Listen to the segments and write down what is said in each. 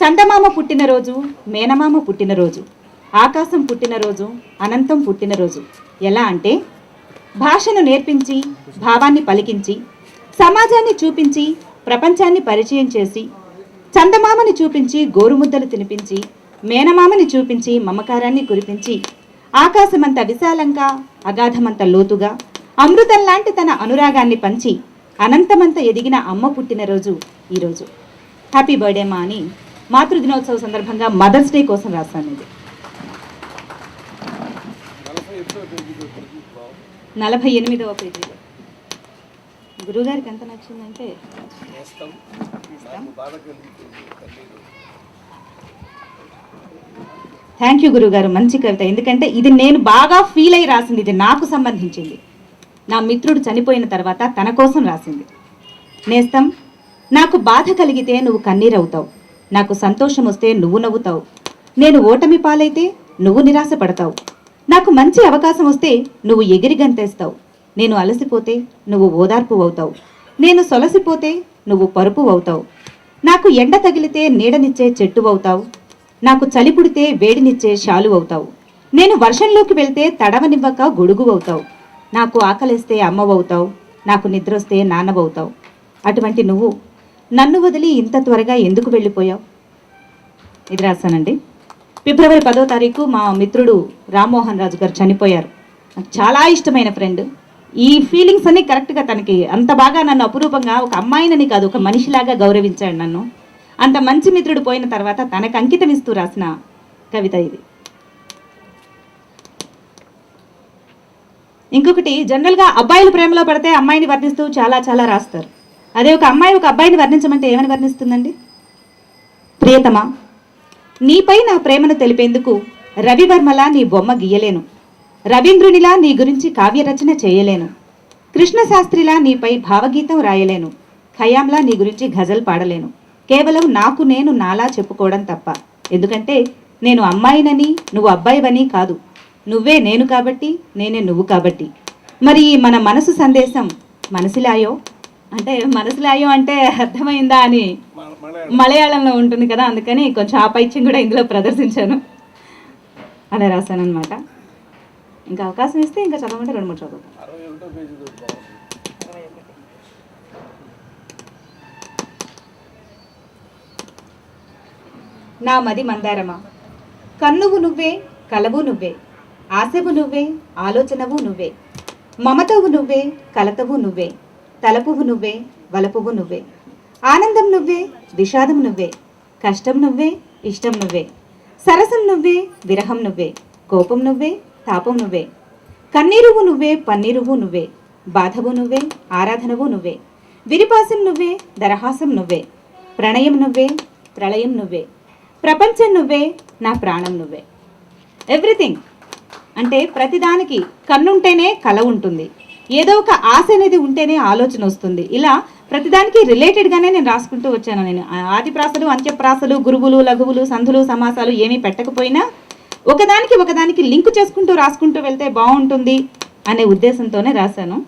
చందమామ పుట్టినరోజు, మేనమామ పుట్టినరోజు, ఆకాశం పుట్టినరోజు, అనంతం పుట్టినరోజు. ఎలా అంటే భాషను నేర్పించి, భావాన్ని పలికించి, సమాజాన్ని చూపించి, ప్రపంచాన్ని పరిచయం చేసి, చందమామని చూపించి గోరుముద్దలు తినిపించి, మేనమామని చూపించి మమకారాన్ని కురిపించి, ఆకాశమంత విశాలంగా, అగాధమంత లోతుగా, అమృతం లాంటి తన అనురాగాన్ని పంచి, అనంతమంత ఎదిగిన అమ్మ పుట్టినరోజు ఈరోజు. హ్యాపీ బర్త్డే మా అని మాతృదినోత్సవ సందర్భంగా మదర్స్ డే కోసం రాశాను. ఇది 48వ పేజీలో. గురువుగారికి ఎంత నచ్చిందంటే థ్యాంక్ యూ గురువుగారు, మంచి కవిత. ఎందుకంటే ఇది నేను బాగా ఫీల్ అయ్యి రాసింది, ఇది నాకు సంబంధించింది. నా మిత్రుడు చనిపోయిన తర్వాత తన కోసం రాసింది. నేస్తం, నాకు బాధ కలిగితే నువ్వు కన్నీరవుతావు, నాకు సంతోషం వస్తే నువ్వు నవ్వుతావు, నేను ఓటమి పాలైతే నువ్వు నిరాశపడతావు, నాకు మంచి అవకాశం వస్తే నువ్వు ఎగిరి గంతేస్తావు, నేను అలసిపోతే నువ్వు ఓదార్పు అవుతావు, నేను సొలసిపోతే నువ్వు పరుపు అవుతావు, నాకు ఎండ తగిలితే నీడనిచ్చే చెట్టు అవుతావు, నాకు చలి పుడితే వేడినిచ్చే షాలు అవుతావు, నేను వర్షంలోకి వెళ్తే తడవనివ్వక గొడుగు అవుతావు, నాకు ఆకలిస్తే అమ్మవవుతావు, నాకు నిద్రొస్తే నాన్నవవుతావు. అటువంటి నువ్వు నన్ను వదిలి ఇంత త్వరగా ఎందుకు వెళ్ళిపోయావు? ఇది రాశానండి. ఫిబ్రవరి 10వ తారీఖు మా మిత్రుడు రామ్మోహన్ రాజు గారు చనిపోయారు. నాకు చాలా ఇష్టమైన ఫ్రెండ్. ఈ ఫీలింగ్స్ అన్నీ కరెక్ట్గా తనకి అంత బాగా నన్ను అపురూపంగా ఒక అమ్మాయినని కాదు, ఒక మనిషిలాగా గౌరవించాడు నన్ను. అంత మంచి మిత్రుడు పోయిన తర్వాత తనకు అంకితం ఇస్తూ రాసిన కవిత ఇది. ఇంకొకటి, జనరల్గా అబ్బాయిలు ప్రేమలో పడితే అమ్మాయిని వర్ణిస్తూ చాలా చాలా రాస్తారు. అదే ఒక అమ్మాయి ఒక అబ్బాయిని వర్ణించమంటే ఏమని వర్ణిస్తుందండి? ప్రియతమా, నీపై నా ప్రేమను తెలిపేందుకు రవివర్మలా నీ బొమ్మ గీయలేను, రవీంద్రునిలా నీ గురించి కావ్యరచన చేయలేను, కృష్ణశాస్త్రిలా నీపై భావగీతం రాయలేను, ఖయామ్లా నీ గురించి గజల్ పాడలేను, కేవలం నాకు నేను నాలా చెప్పుకోవడం తప్ప. ఎందుకంటే నేను అమ్మాయినని నువ్వు అబ్బాయివని కాదు, నువ్వే నేను కాబట్టి నేనే నువ్వు కాబట్టి. మరి మన మనసు సందేశం మనసిలాయో అంటే, మనసులాయో అంటే అర్థమైందా అని మలయాళంలో ఉంటుంది కదా, అందుకని కొంచెం ఆ పైత్యం కూడా ఇందులో ప్రదర్శించాను. అలా రాశానమాట. ఇంకా అవకాశం ఇస్తే ఇంకా చదవమంటే 2-3 చదువుతాను. నా మది మందారమా, కన్నువు నువ్వే, కలవు నువ్వే, ఆశవు నువ్వే, ఆలోచనవు నువ్వే, మమతవు నువ్వే, కలతవు నువ్వే, తలపువు నువ్వే, వలపువు నువ్వే, ఆనందం నువ్వే, విషాదం నువ్వే, కష్టం నువ్వే, ఇష్టం నువ్వే, సరసం నువ్వే, విరహం నువ్వే, కోపం నువ్వే, తాపం నువ్వే, కన్నీరువు నువ్వే, పన్నీరువు నువ్వే, బాధవు నువ్వే, ఆరాధనవు నువ్వే, విరిపాసం నువ్వే, దరహాసం నువ్వే, ప్రణయం నువ్వే, ప్రళయం నువ్వే, ప్రపంచం నువ్వే, నా ప్రాణం నువ్వే. ఎవ్రీథింగ్ అంటే ప్రతిదానికి కన్నుంటేనే కళ ఉంటుంది, ఏదో ఒక ఆశ అనేది ఉంటేనే ఆలోచన వస్తుంది. ఇలా ప్రతిదానికి రిలేటెడ్గానే నేను రాసుకుంటూ వచ్చాను. నేను ఆదిప్రాసలు, అంత్యప్రాసలు, గురువులు, లఘువులు, సంధులు, సమాసాలు ఏమీ పెట్టకపోయినా ఒకదానికి లింక్ చేసుకుంటూ రాసుకుంటూ వెళ్తే బాగుంటుంది అనే ఉద్దేశంతోనే రాశాను.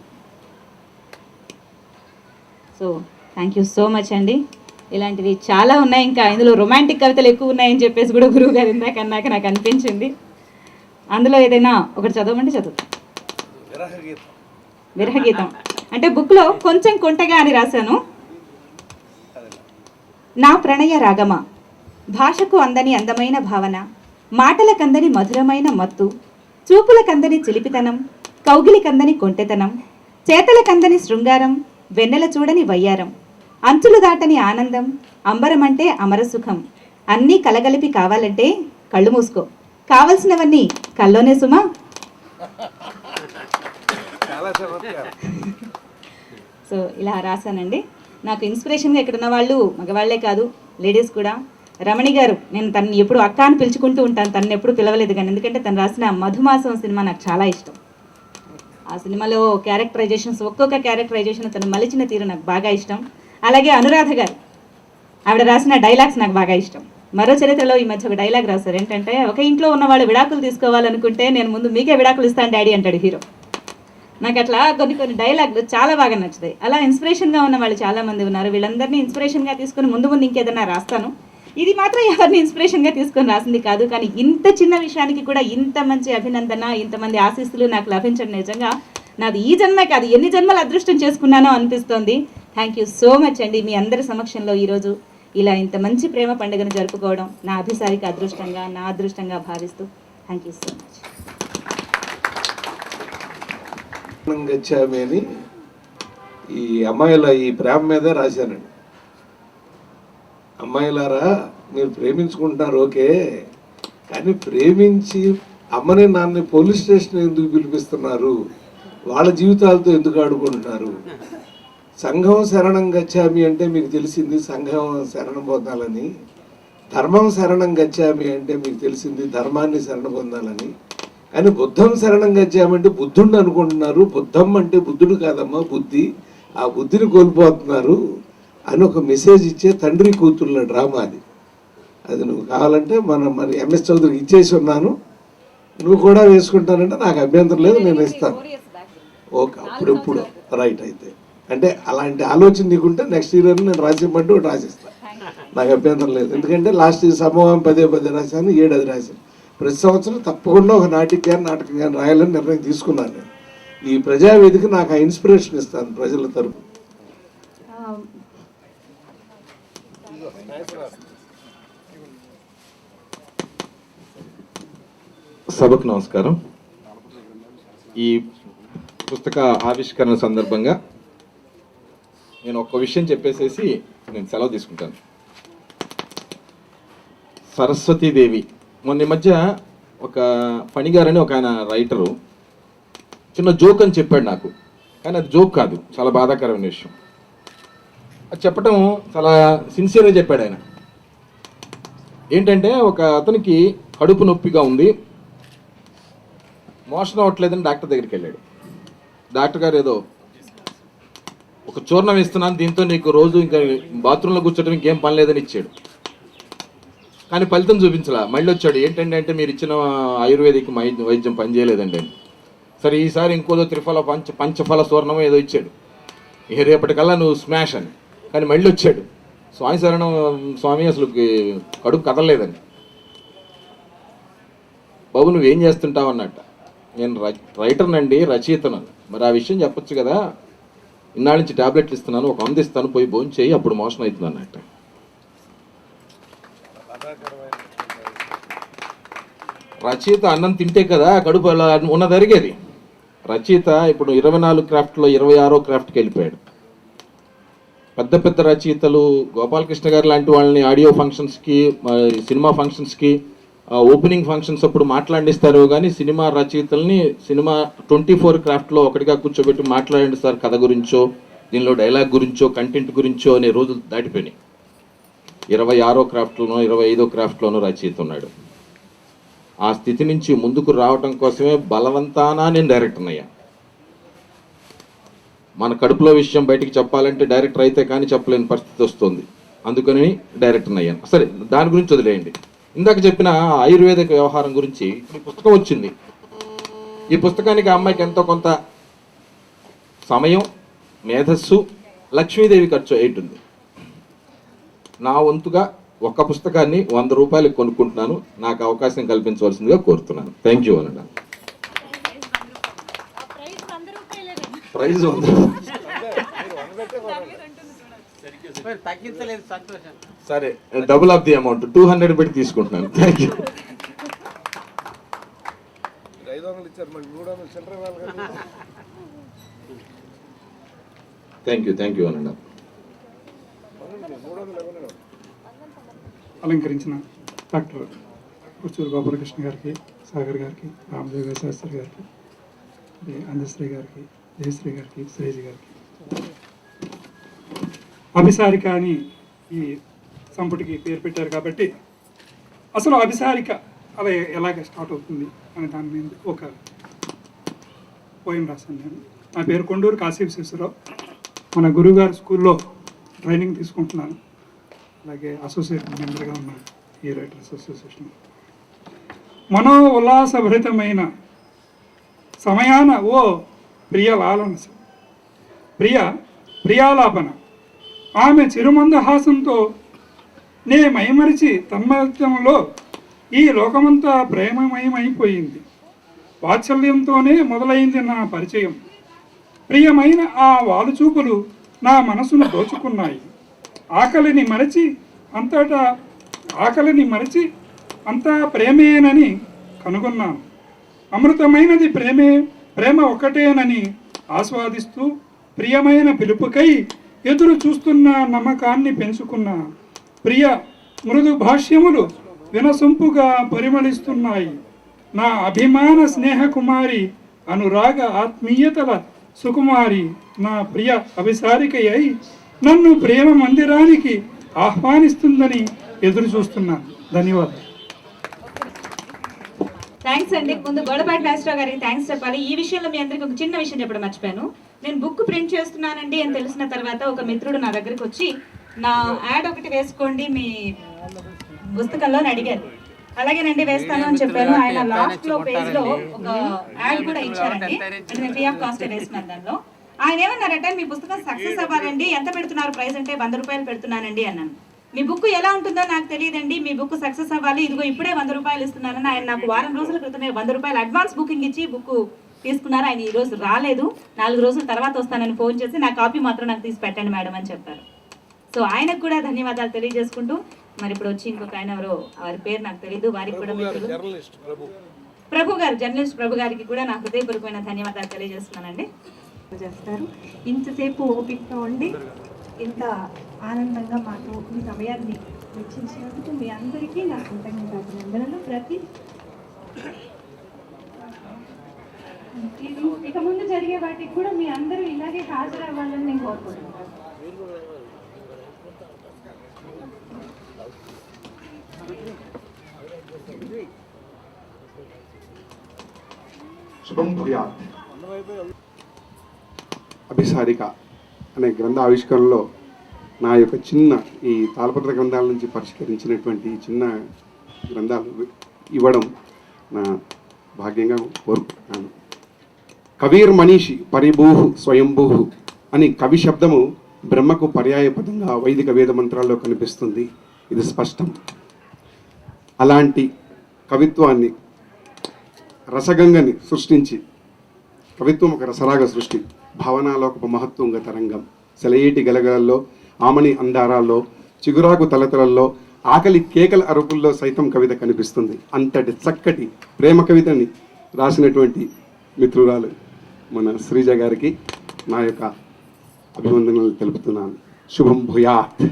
So thank you so much అండి. ఇలాంటివి చాలా ఉన్నాయి. ఇంకా ఇందులో రొమాంటిక్ కవితలు ఎక్కువ ఉన్నాయని చెప్పేసి కూడా గురువు గారు ఇందాక అన్నాక నాకు అనిపించింది. అందులో ఏదైనా ఒకటి చదవమంటే చదువుతాను. విరహగీతం అంటే బుక్లో కొంచెం కొంటగా అని రాశాను. నా ప్రణయ రాగమా, భాషకు అందని అందమైన భావన, మాటలకందని మధురమైన మత్తు, చూపులకందని చిలిపితనం, కౌగిలికందని కొంటెతనం, చేతలకందని శృంగారం, వెన్నెల చూడని వయ్యారం, అంచులు దాటని ఆనందం, అంబరమంటే అమరసుఖం, అన్నీ కలగలిపి కావాలంటే కళ్ళు మూసుకో, కావలసినవన్నీ కల్లోనే సుమా. సో ఇలా రాశానండి. నాకు ఇన్స్పిరేషన్గా ఇక్కడ ఉన్న వాళ్ళు మగవాళ్లే కాదు, లేడీస్ కూడా. రమణి గారు, నేను తనని ఎప్పుడు అక్క అని పిలుచుకుంటూ ఉంటాను, తనని ఎప్పుడు పిలవలేదు కానీ, ఎందుకంటే తను రాసిన మధుమాసం సినిమా నాకు చాలా ఇష్టం. ఆ సినిమాలో క్యారెక్టరైజేషన్స్, ఒక్కొక్క క్యారెక్టరైజేషన్ తను మలిచిన తీరు నాకు బాగా ఇష్టం. అలాగే అనురాధ గారు, ఆవిడ రాసిన డైలాగ్స్ నాకు బాగా ఇష్టం. మరో చరిత్రలో ఈ మధ్య ఒక డైలాగ్ రాశారు. ఏంటంటే, ఒక ఇంట్లో ఉన్న వాళ్ళు విడాకులు తీసుకోవాలనుకుంటే నేను ముందు మీకే విడాకులు ఇస్తాను డాడీ అంటాడు హీరో. నాకు అట్లా కొన్ని డైలాగులు చాలా బాగా నచ్చుతాయి. అలా ఇన్స్పిరేషన్గా ఉన్న వాళ్ళు చాలామంది ఉన్నారు. వీళ్ళందరినీ ఇన్స్పిరేషన్గా తీసుకుని ముందు ఇంకేదైనా రాస్తాను. ఇది మాత్రం ఎవరిని ఇన్స్పిరేషన్గా తీసుకొని రాసింది కాదు. కానీ ఇంత చిన్న విషయానికి కూడా ఇంత మంచి అభినందన, ఇంతమంది ఆశీస్సులు నాకు లభించడం నిజంగా నాది ఈ జన్మే కాదు, ఎన్ని జన్మలు అదృష్టం చేసుకున్నానో అనిపిస్తోంది. థ్యాంక్ యూ సో మచ్ అండి. మీ అందరి సమక్షంలో ఈరోజు ఇలా ఇంత మంచి ప్రేమ పండుగను జరుపుకోవడం నా అభిసారికి అదృష్టంగా, నా అదృష్టంగా భావిస్తూ థ్యాంక్ యూ సో మచ్. గచ్చామి అని ఈ అమ్మాయిల ఈ ప్రేమ మీదే రాశానండి. అమ్మాయిలారా, మీరు ప్రేమించుకుంటున్నారు ఓకే, కానీ ప్రేమించి అమ్మని నాన్నని పోలీస్ స్టేషన్ ఎందుకు పిలిపిస్తున్నారు, వాళ్ళ జీవితాలతో ఎందుకు ఆడుకుంటున్నారు? సంఘం శరణం గచ్చామి అంటే మీకు తెలిసింది సంఘం శరణం పొందాలని, ధర్మం శరణం గచ్చామి అంటే మీకు తెలిసింది ధర్మాన్ని శరణ పొందాలని. కానీ బుద్ధం శరణం గచ్చామంటే బుద్ధుడిని అనుకుంటున్నారు. బుద్ధం అంటే బుద్ధుడు కాదమ్మా, బుద్ధి. ఆ బుద్ధిని కోల్పోతున్నారు అని ఒక మెసేజ్ ఇచ్చే తండ్రి కూతుళ్ళ డ్రామా అది. అది నువ్వు కావాలంటే మన ఎంఎస్ చౌదరికి ఇచ్చేసి ఉన్నాను, నువ్వు కూడా వేసుకుంటానంటే నాకు అభ్యంతరం లేదు, నేను ఇస్తాను. ఓకే, అప్పుడెప్పుడు రైట్. అయితే అంటే అలాంటి ఆలోచన నీకుంటే నెక్స్ట్ ఇయర్ నేను రాసిమ్మంటే ఒకటి రాసిస్తాను, నాకు అభ్యంతరం లేదు. ఎందుకంటే లాస్ట్ సమూహం 10 రాశాను, 7 రాశాను. ప్రతి సంవత్సరం తప్పకుండా ఒక నాటకం కానీ రాయాలని నిర్ణయం తీసుకున్నాను నేను. ఈ ప్రజావేదిక నాకు ఆ ఇన్స్పిరేషన్ ఇస్తాను ప్రజల తరపు. సభకు నమస్కారం. ఈ పుస్తక ఆవిష్కరణ సందర్భంగా నేను ఒక్క విషయం చెప్పేసేసి నేను సెలవు తీసుకుంటాను. సరస్వతీదేవి మొన్న మధ్య ఒక పనిగారని ఒక ఆయన రైటరు చిన్న జోక్ అని చెప్పాడు నాకు, కానీ అది జోక్ కాదు, చాలా బాధాకరమైన విషయం. అది చెప్పడం చాలా సిన్సియర్గా చెప్పాడు ఆయన. ఏంటంటే ఒక అతనికి కడుపు నొప్పిగా ఉంది, మోషన్ అవ్వట్లేదని డాక్టర్ దగ్గరికి వెళ్ళాడు. డాక్టర్ గారు ఏదో ఒక చూర్ణం ఇస్తున్నాను, దీంతో నీకు రోజు ఇంకా బాత్రూంలో కూర్చోటం ఇంకేం పని లేదని ఇచ్చాడు. కానీ ఫలితం చూపించలా. మళ్ళీ వచ్చాడు, ఏంటంటే అంటే మీరు ఇచ్చిన ఆయుర్వేదిక్ వైద్యం పనిచేయలేదండి అని. సరే ఈసారి ఇంకోదో త్రిఫల పంచఫల సూర్ణమో ఏదో ఇచ్చాడు, ఇక రేపటికల్లా నువ్వు స్మాష్ అని. కానీ మళ్ళీ వచ్చాడు, స్వామి శరణం స్వామి అసలు కడుపు కదలలేదని. బాబు నువ్వేం చేస్తుంటావు అన్నట్ట. నేను రైటర్నండి, రచయితను. మరి ఆ విషయం చెప్పొచ్చు కదా, ఇన్నాళ్ళ నుంచి ట్యాబ్లెట్లు ఇస్తున్నాను, ఒక అందిస్తాను, పోయి భోజనం చేయి, అప్పుడు మోషన్ అవుతుంది అన్నట్ట. రచయిత అన్నం తింటే కదా కడుపు ఉన్నదరిగేది. రచయిత ఇప్పుడు 24 క్రాఫ్ట్లో 26వ క్రాఫ్ట్కి వెళ్ళిపోయాడు. పెద్ద పెద్ద రచయితలు గోపాలకృష్ణ గారు లాంటి వాళ్ళని ఆడియో ఫంక్షన్స్కి, సినిమా ఫంక్షన్స్కి, ఓపెనింగ్ ఫంక్షన్స్ అప్పుడు మాట్లాడిస్తారు. కానీ సినిమా రచయితల్ని సినిమా 24 క్రాఫ్ట్లో ఒకటిగా కూర్చోబెట్టి మాట్లాడండి సార్, కథ గురించో, దీనిలో డైలాగ్ గురించో, కంటెంట్ గురించో అనే రోజులు దాటిపోయినాయి. 26వ క్రాఫ్ట్లోనో 25వ క్రాఫ్ట్లోనో రచయిత ఉన్నాడు. ఆ స్థితి నుంచి ముందుకు రావడం కోసమే బలవంతానా నేను డైరెక్టర్ అయ్యా. మన కడుపులో విషయం బయటికి చెప్పాలంటే డైరెక్టర్ అయితే కానీ చెప్పలేని పరిస్థితి వస్తుంది, అందుకని డైరెక్టర్ అయ్యాను. సరే, దాని గురించి వదిలేయండి. ఇందాక చెప్పిన ఆయుర్వేదిక వ్యవహారం గురించి ఈ పుస్తకం వచ్చింది. ఈ పుస్తకానికి ఆ అమ్మాయికి ఎంతో కొంత సమయం, మేధస్సు, లక్ష్మీదేవి ఖర్చు అయ్యింటుంది. నా వంతుగా ఒక్క పుస్తకాన్ని 100 రూపాయలకు కొనుక్కుంటున్నాను, నాకు అవకాశం కల్పించవలసిందిగా కోరుతున్నాను. థ్యాంక్ యూ అన్న. ప్రైజ్ 100. సరే, డబుల్ ఆఫ్ ది అమౌంట్ 200 పెట్టి తీసుకుంటున్నాను. Thank you. థ్యాంక్ యూ అన్న. అలంకరించిన డాక్టర్ పుత్తూరు గోపాలకృష్ణ గారికి, సాగర్ గారికి, రామదేవ్ శాస్త్రి గారికి, అందశ్రీ గారికి, జయశ్రీ గారికి, శ్రేజీ గారికి, అభిసారిక అని ఈ సంపుటికి పేరు పెట్టారు. కాబట్టి అసలు అభిసారిక అలా ఎలాగ స్టార్ట్ అవుతుంది అనే దాని మీద ఒక పోయం రాశాను నేను. నా పేరు కొండూరు కాశీ విశ్వేశ్వరరావు. మన గురువుగారు స్కూల్లో ట్రైనింగ్ తీసుకుంటున్నాను, అలాగే అసోసియేట్ మెంబర్గా ఉన్నాను ఈ రైటర్స్ అసోసియేషన్. మనో ఉల్లాసభరితమైన సమయాన ఓ ప్రియలాలన, ప్రియాలాపన, ఆమె చిరుమందహాసంతో నే మైమరిచి తన్మత్యంలో ఈ లోకమంతా ప్రేమమయమైపోయింది. వాత్సల్యంతోనే మొదలైంది నా పరిచయం. ప్రియమైన ఆ వాలుచూపులు నా మనసును దోచుకున్నాయి. ఆకలిని మరచి అంతా ప్రేమేనని కనుగొన్నాను. అమృతమైనది ప్రేమ ఒకటేనని ఆస్వాదిస్తూ ప్రియమైన పిలుపుకై ఎదురు చూస్తున్న నమ్మకాన్ని పెంచుకున్న ప్రియ మృదు భాష్యములు వినసొంపుగా పరిమళిస్తున్నాయి. నా అభిమాన స్నేహకుమారి, అనురాగ ఆత్మీయతల సుకుమారి, నా ప్రియ అభిసారికయ్యై నన్ను ప్రేమ మందిరానికి ఆహ్వానిస్తుందని ఎదురు చూస్తున్నాను. ధన్యవాదాలు. థ్యాంక్స్ అండి. ముందు గొడపాటి నాగేశ్వరరావు గారికి థ్యాంక్స్ చెప్పాలి. ఈ విషయంలో మీ అందరికి ఒక చిన్న విషయం చెప్పడం మర్చిపోయాను. నేను బుక్ ప్రింట్ చేస్తున్నానండి అని తెలిసిన తర్వాత ఒక మిత్రుడు నా దగ్గరికి వచ్చి నా యాడ్ ఒకటి వేసుకోండి మీ పుస్తకంలో అని అడిగారు. అలాగేనండి వేస్తాను అని చెప్పాను. ఆయన లాస్ట్ లో పేజ్ లో ఒక యాడ్ కూడా ఇచ్చారండి. అంటే నేను ఫ్రీ ఆఫ్ కాస్ట్ వేస్తున్నాను. దానిలో ఆయన ఏమన్నారంటే మీ పుస్తకం సక్సెస్ అవ్వాలండి, ఎంత పెడుతున్నారు ప్రైస్ అంటే 100 రూపాయలు పెడుతున్నానండి అన్నాను. మీ బుక్ ఎలా ఉంటుందో నాకు తెలియదండి, మీ బుక్ సక్సెస్ అవ్వాలి, ఇదిగో ఇప్పుడే 100 రూపాయలు ఇస్తున్నానని ఆయన నాకు వారం రోజుల క్రితమే 100 రూపాయలు అడ్వాన్స్ బుకింగ్ ఇచ్చి బుక్ తీసుకున్నారు. ఆయన ఈ రోజు రాలేదు, 4 రోజుల తర్వాత వస్తానని ఫోన్ చేసి నా కాపీ మాత్రం నాకు తీసి పెట్టండి మేడం అని చెప్పారు. సో ఆయనకు కూడా ధన్యవాదాలు తెలియజేసుకుంటూ, మరి ఇప్పుడు వచ్చి ఇంకొక ఆయన ఎవరో వారి పేరు నాకు తెలియదు, వారికి కూడా ప్రభు గారు, జర్నలిస్ట్ ప్రభు గారికి కూడా నా హృదయపూర్వకమైన ధన్యవాదాలు తెలియజేస్తున్నానండి. చేస్తారు. ఇంతసేపు ఓపికతో ఉండి ఇంత ఆనందంగా మాకు మీ సమయాన్ని వెచ్చించినందుకు మీ అందరికీ నా కృతజ్ఞతలు. ఇక ముందు జరిగే వాటికి కూడా మీ అందరూ ఇలాగే హాజరవ్వాలని నేను కోరుకుంటున్నాను. శుభం భూయాత్. అభిసారిక అనే గ్రంథ ఆవిష్కరణలో నా యొక్క చిన్న ఈ తాళపత్ర గ్రంథాల నుంచి పరిష్కరించినటువంటి చిన్న గ్రంథాలు ఇవ్వడం నా భాగ్యంగా కోరుకుంటున్నాను. కవీర్ మనీషి పరిభూహు స్వయంభూహు అని కవి శబ్దము బ్రహ్మకు పర్యాయపదంగా వైదిక వేద మంత్రాల్లో కనిపిస్తుంది. ఇది స్పష్టం. అలాంటి కవిత్వాన్ని, రసగంగని సృష్టించి, కవిత్వం ఒక రసరాగ సృష్టి, భావనాలోక మహత్వంగ తరంగం, సెలయేటి గలగలల్లో, ఆమని అందారాల్లో, చిగురాకు తలతలల్లో, ఆకలి కేకల అరుపుల్లో సైతం కవిత కనిపిస్తుంది. అంతటి చక్కటి ప్రేమ కవితని రాసినటువంటి మిత్రురాలు మన శ్రీజ గారికి నా యొక్క అభివందనలు తెలుపుతున్నాను. శుభం భూయాత్.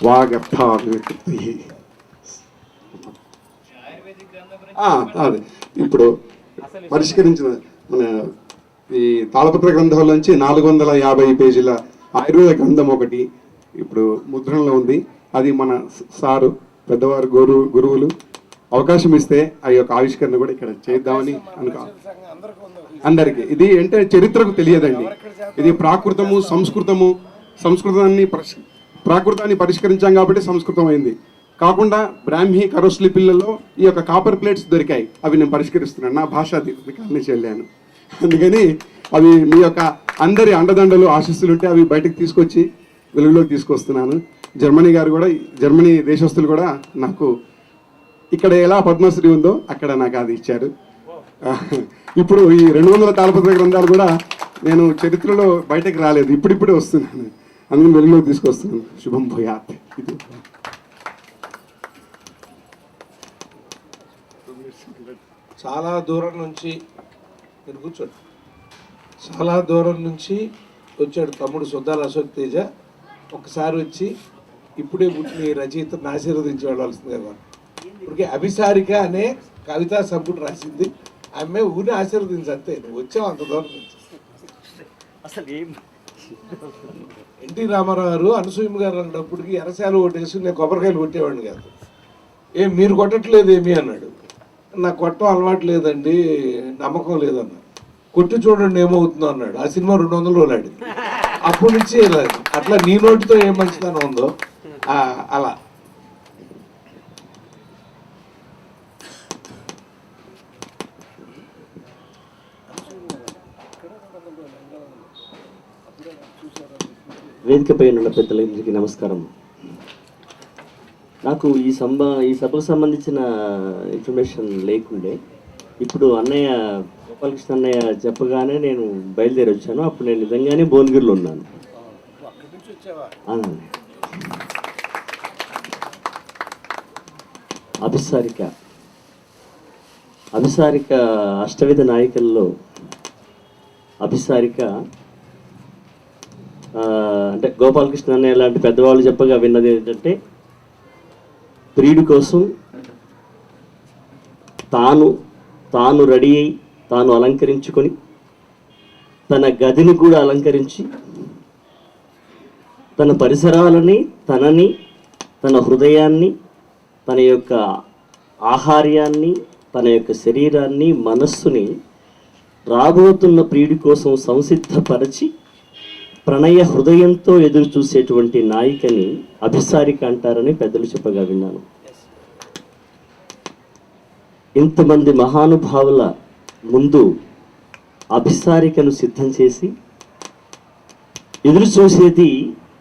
వాగర్థాభివ్యక్తి. అదే ఇప్పుడు పరిష్కరించిన మన ఈ తాళపత్ర గ్రంథంలోంచి 450 పేజీల ఆయుర్వేద గ్రంథం ఒకటి ఇప్పుడు ముద్రణలో ఉంది. అది మన సారు పెద్దవారు గురువులు అవకాశం ఇస్తే ఆ యొక్క ఆవిష్కరణ కూడా ఇక్కడ చేద్దామని అనుకో. అందరికీ ఇది అంటే చరిత్రకు తెలియదండి. ఇది ప్రాకృతము, ప్రాకృతాన్ని పరిష్కరించాం కాబట్టి సంస్కృతం అయింది. కాకుండా బ్రాహ్మీ కరోస్లిపిల్లలో ఈ యొక్క కాపర్ ప్లేట్స్ దొరికాయి. అవి నేను పరిష్కరిస్తున్నాను. నా భాష నుంచి వెళ్ళాను. అందుకని అవి మీ యొక్క అందరి అండదండలు, ఆశీస్సులు ఉంటే అవి బయటకు తీసుకొచ్చి వెలుగులోకి తీసుకొస్తున్నాను. జర్మనీ దేశస్తులు కూడా నాకు ఇక్కడ ఎలా పద్మశ్రీ ఉందో అక్కడ నాకు అది ఇచ్చారు. ఇప్పుడు ఈ 200 తాళపత్ర గ్రంథాలు కూడా నేను చరిత్రలో బయటకు రాలేదు, ఇప్పుడిప్పుడే వస్తున్నాను. అందుకని వెలుగులోకి తీసుకొస్తున్నాను. శుభం భూయాత్. ఇది చాలా దూరం నుంచి మీరు కూర్చోండి. చాలా దూరం నుంచి వచ్చాడు తమ్ముడు సుద్దాల అశోక్ తేజ. ఒకసారి వచ్చి ఇప్పుడే పుట్టిన రచయితను ఆశీర్వదించి వెళ్ళవలసింది కదా. ఇప్పటికే అభిసారిక అనే కవితా సంపుటి రాసింది. ఆమె ఊరిని ఆశీర్వదించి అంతే. నువ్వు వచ్చావు అంత దూరం నుంచి. ఎన్టీ రామారావు గారు అనసూయమ్మ గారు అన్నప్పటికీ ఎరసాలు కొట్టేసి నేను కొబ్బరికాయలు కొట్టేవాడిని కాదు. మీరు కొట్టట్లేదు ఏమి అన్నాడు. నాకు కొట్టడం అలవాటు లేదండి, నమ్మకం లేదన్నా. కొట్టి చూడండి ఏమవుతుందో అన్నాడు. ఆ సినిమా 200 రోజులు ఆడింది. అప్పటి నుంచి అట్లా నీ నోటితో ఏం మంచిదనం ఉందో అలా. వేదికపై ఉన్న పెద్దలందరికీ నమస్కారం. నాకు ఈ సభకు సంబంధించిన ఇన్ఫర్మేషన్ లేకుండే. ఇప్పుడు అన్నయ్య గోపాలకృష్ణ అన్నయ్య చెప్పగానే నేను బయలుదేరి వచ్చాను. అప్పుడు నేను నిజంగానే భువనగిరిలో ఉన్నాను. అవునండి. అభిసారిక అష్టవిధ నాయికల్లో అభిసారిక అంటే గోపాలకృష్ణ అన్నయ్య లాంటి పెద్దవాళ్ళు చెప్పగా విన్నది ఏంటంటే, ప్రియుడి కోసం తాను రెడీ అయి తాను అలంకరించుకొని తన గదిని కూడా అలంకరించి తన పరిసరాలని తనని తన హృదయాన్ని తన యొక్క ఆహార్యాన్ని తన యొక్క శరీరాన్ని మనస్సుని రాబోతున్న ప్రియుడి కోసం సంసిద్ధపరచి ప్రణయ హృదయంతో ఎదురు చూసేటువంటి నాయికని అభిసారిక అంటారని పెద్దలు చెప్పగా విన్నాను. ఇంతమంది మహానుభావుల ముందు అభిసారికను సిద్ధం చేసి ఎదురు చూసేది,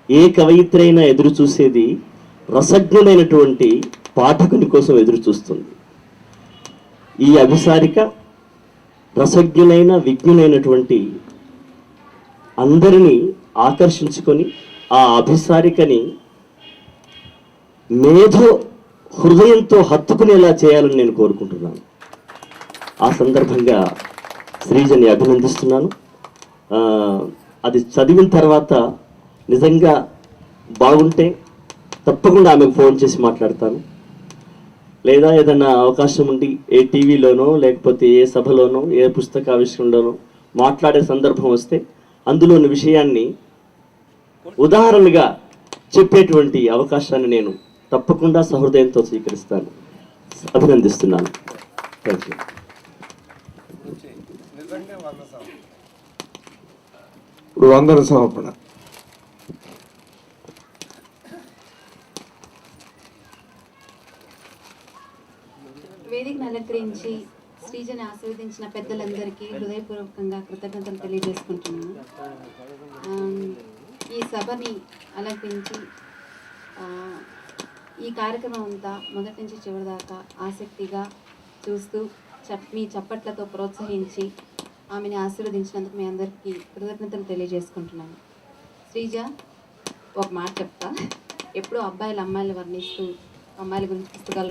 ఏ కవయిత్రైనా ఎదురు చూసేది రసజ్ఞులైనటువంటి పాఠకుని కోసం ఎదురు చూస్తుంది. ఈ అభిసారిక రసజ్ఞులైన విజ్ఞులైనటువంటి అందరినీ ఆకర్షించుకొని ఆ అభిసారికని మేధో హృదయంతో హత్తుకునేలా చేయాలని నేను కోరుకుంటున్నాను. ఆ సందర్భంగా శ్రీజని అభినందిస్తున్నాను. అది చదివిన తర్వాత నిజంగా బాగుంటే తప్పకుండా ఆమెకు ఫోన్ చేసి మాట్లాడతాను. లేదా ఏదైనా అవకాశం ఉండి ఏ టీవీలోనో లేకపోతే ఏ సభలోనో ఏ పుస్తకావిష్కరణలోనో మాట్లాడే సందర్భం వస్తే అందులోని విషయాన్ని ఉదాహరణగా చెప్పేటువంటి అవకాశాన్ని నేను తప్పకుండా సహృదయంతో స్వీకరిస్తాను. అభినందిస్తున్నాను. Thank you. ఇప్పుడు వందన సమర్పణ. వేదికను అలంకరించి శ్రీజని ఆశీర్వదించిన పెద్దలందరికీ హృదయపూర్వకంగా కృతజ్ఞతలు తెలియజేసుకుంటున్నాను. ఈ సభని అలంకరించి ఈ కార్యక్రమం అంతా మొదటి నుంచి చివరి దాకా ఆసక్తిగా చూస్తూ మీ చప్పట్లతో ప్రోత్సహించి ఆమెని ఆశీర్వదించినందుకు మీ అందరికీ కృతజ్ఞతలు తెలియజేసుకుంటున్నాను. శ్రీజ, ఒక మాట చెప్తా. ఎప్పుడూ అబ్బాయిలు అమ్మాయిలు వర్ణిస్తూ అమ్మాయిల గురించి పుస్తకాలు